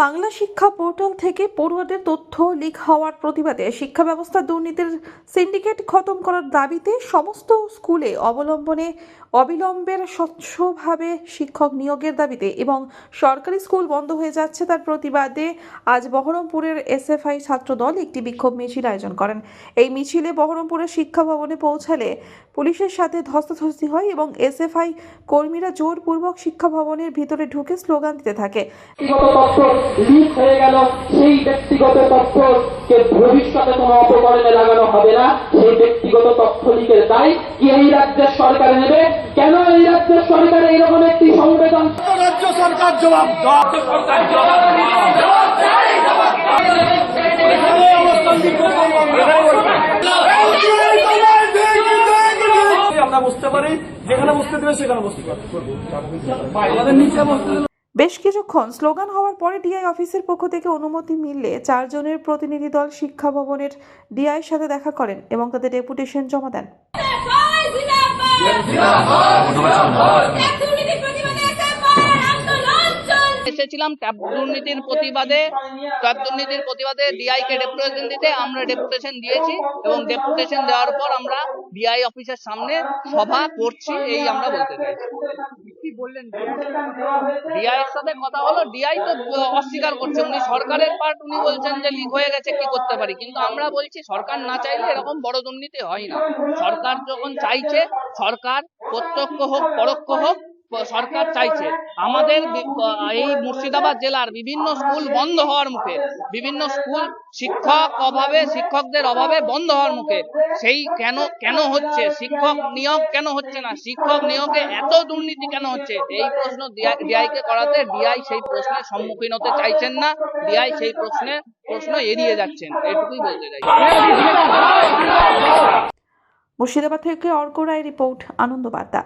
বাংলা শিক্ষা পোর্টাল থেকে পড়ুয়াদের তথ্য লিক হওয়ার প্রতিবাদে শিক্ষা ব্যবস্থার দুর্নীতির সিন্ডিকেট খতম করার দাবিতে সমস্ত স্কুলে অবিলম্বের স্বচ্ছভাবে শিক্ষক নিয়োগের দাবিতে এবং সরকারি স্কুল বন্ধ হয়ে যাচ্ছে তার প্রতিবাদে আজ বহরমপুরের এসএফআই ছাত্রদল একটি বিক্ষোভ মিছিল আয়োজন করেন। এই মিছিলে বহরমপুরের শিক্ষা ভবনে পৌঁছালে পুলিশের সাথে ধস্তাধস্তি হয় এবং এসএফআই কর্মীরা জোরপূর্বক শিক্ষা ভবনের ভিতরে ঢুকে স্লোগান দিতে থাকে। লিক হয়ে গেল, সেই ব্যক্তিগত তথ্যকে ভবিষ্যতে কোনো অপকর্মে লাগানো হবে না। সেই ব্যক্তিগত তথ্য লিকের দায় কি এই রাজ্যের সরকার নেবে? কেন এই রাজ্যের সরকার এইরকম একটি সংবেদন? রাজ্য সরকার জবাব আমরা বুঝতে পারি, যেখানে বুঝতে দেবে সেখানে বুঝতে পারি। আমাদের নিচে বসতে বেশ কিছুক্ষণ স্লোগান হওয়ার পরে ডিআই অফিসের পক্ষ থেকে অনুমতি মিললে 4 জনের প্রতিনিধি দল শিক্ষা ভবনের ডিআইয়ের সাথে দেখা করেন এবং তাদের ডেপুটেশন জমা দেন। এসেছিলাম ট্যাব দুর্নীতির প্রতিবাদে ডিআই কে ডেপুটেশন দিতে। আমরা ডেপুটেশন দিয়েছি এবং ডেপুটেশন দেওয়ার পর আমরা ডিআই অফিসের সামনে সভা করছি, এই আমরা বলতে চাইছি। কি বললেন ডিআই এর সাথে কথা হলো, ডিআই তো অস্বীকার করছে, উনি সরকারের পার্ট, উনি বলছেন যে লিক হয়ে গেছে, কি করতে পারি। কিন্তু আমরা বলছি সরকার না চাইলে এরকম বড় দুর্নীতি হয় না। সরকার যখন চাইছে, সরকার প্রত্যক্ষ হোক পরোক্ষ হোক, সরকার চাইছে। আমাদের এই মুর্শিদাবাদ জেলার বিভিন্ন স্কুল বন্ধ হওয়ার মুখে, বিভিন্ন স্কুল শিক্ষকদের অভাবে বন্ধ হওয়ার মুখে। সেই কেন হচ্ছে? শিক্ষক নিয়োগ কেন হচ্ছে না? শিক্ষক নিয়োগে এত দুর্নীতি কেন হচ্ছে? এই প্রশ্ন ডিআই কে করাতে ডিআই সেই প্রশ্নের সম্মুখীন হতে চাইছেন না। ডিআই সেই প্রশ্ন এড়িয়ে যাচ্ছেন, এটুকুই বলতে চাই। মুর্শিদাবাদ থেকে অর্ক রায় রিপোর্ট, আনন্দ বার্তা।